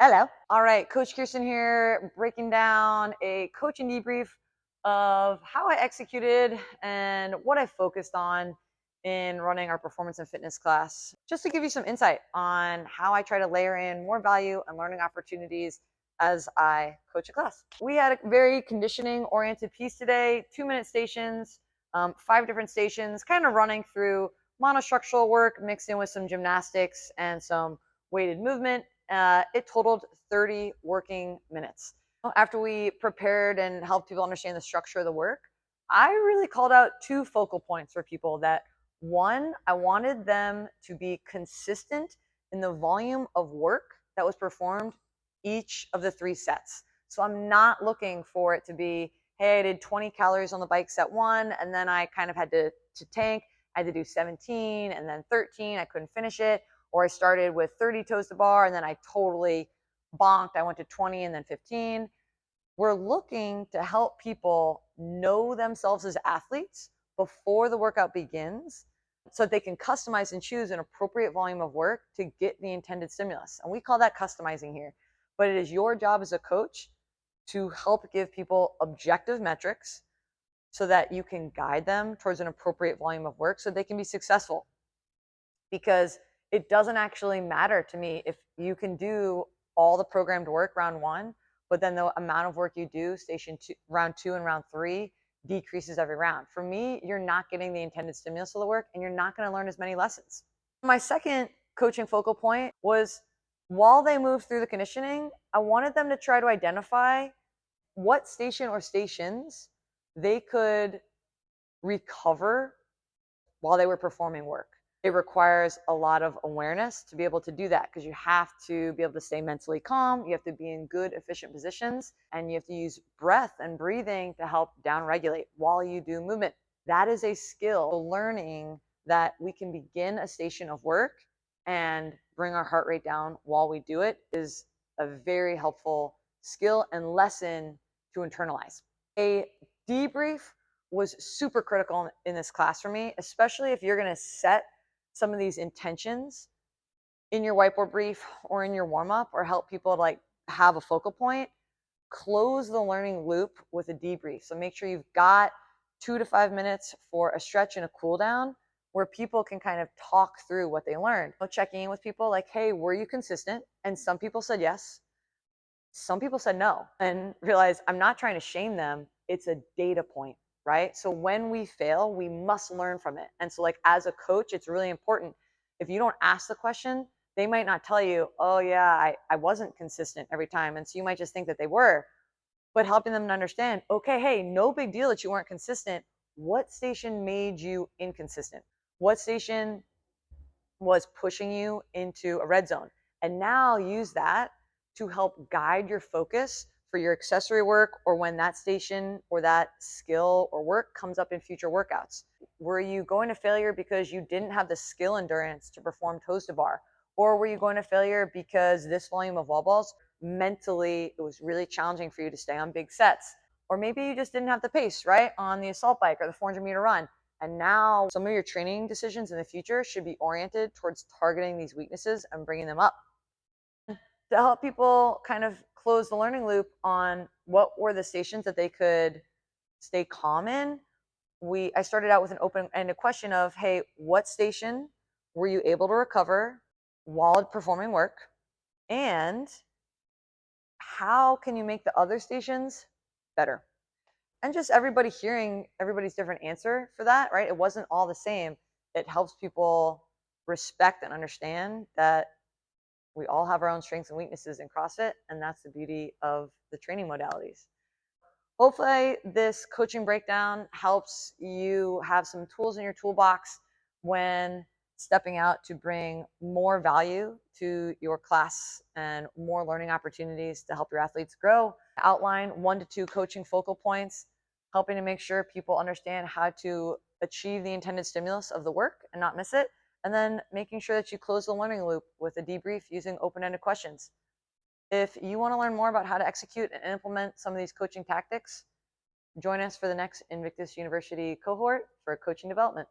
Hello. All right, Coach Kirsten here, breaking down a coaching debrief of how I executed and what I focused on in running our performance and fitness class, just to give you some insight on how I try to layer in more value and learning opportunities as I coach a class. We had a very conditioning oriented piece today, 2-minute stations, 5 different stations, kind of running through monostructural work mixed in with some gymnastics and some weighted movement. It totaled 30 working minutes. After we prepared and helped people understand the structure of the work, I really called out 2 focal points for people. That one, I wanted them to be consistent in the volume of work that was performed each of the 3 sets. So I'm not looking for it to be, hey, I did 20 calories on the bike set 1, and then I kind of had to tank. I had to do 17 and then 13. I couldn't finish it. Or I started with 30 toes to bar and then I totally bonked. I went to 20 and then 15. We're looking to help people know themselves as athletes before the workout begins so that they can customize and choose an appropriate volume of work to get the intended stimulus. And we call that customizing here. But it is your job as a coach to help give people objective metrics so that you can guide them towards an appropriate volume of work so they can be successful. Because it doesn't actually matter to me if you can do all the programmed work round 1, but then the amount of work you do round 2 and round 3 decreases every round. For me, you're not getting the intended stimulus of the work and you're not going to learn as many lessons. My second coaching focal point was, while they moved through the conditioning, I wanted them to try to identify what station or stations they could recover while they were performing work. It requires a lot of awareness to be able to do that, because you have to be able to stay mentally calm. You have to be in good, efficient positions, and you have to use breath and breathing to help downregulate while you do movement. That is a skill. Learning that we can begin a station of work and bring our heart rate down while we do it is a very helpful skill and lesson to internalize. A debrief was super critical in this class for me, especially if you're going to set some of these intentions in your whiteboard brief or in your warm-up, or help people to like have a focal point. Close the learning loop with a debrief. So make sure you've got 2 to 5 minutes for a stretch and a cool down where people can kind of talk through what they learned. Checking in with people like, hey, were you consistent? And some people said yes. Some people said no, and realize I'm not trying to shame them. It's a data point, right? So when we fail, we must learn from it. And so like as a coach, it's really important. If you don't ask the question, they might not tell you, oh yeah, I wasn't consistent every time. And so you might just think that they were, but helping them to understand, okay, hey, no big deal that you weren't consistent. What station made you inconsistent? What station was pushing you into a red zone? And now use that to help guide your focus for your accessory work, or when that station or that skill or work comes up in future workouts. Were you going to failure because you didn't have the skill endurance to perform toes to bar? Or were you going to failure because this volume of wall balls, mentally, it was really challenging for you to stay on big sets? Or maybe you just didn't have the pace, right, on the assault bike or the 400-meter run. And now some of your training decisions in the future should be oriented towards targeting these weaknesses and bringing them up. To help people kind of close the learning loop on what were the stations that they could stay calm in, I started out with an open-ended question of, hey, what station were you able to recover while performing work? And how can you make the other stations better? And just everybody hearing everybody's different answer for that, right? It wasn't all the same. It helps people respect and understand that we all have our own strengths and weaknesses in CrossFit, and that's the beauty of the training modalities. Hopefully this coaching breakdown helps you have some tools in your toolbox when stepping out to bring more value to your class and more learning opportunities to help your athletes grow. Outline 1 to 2 coaching focal points, helping to make sure people understand how to achieve the intended stimulus of the work and not miss it. And then making sure that you close the learning loop with a debrief using open-ended questions. If you want to learn more about how to execute and implement some of these coaching tactics, join us for the next Invictus University cohort for coaching development.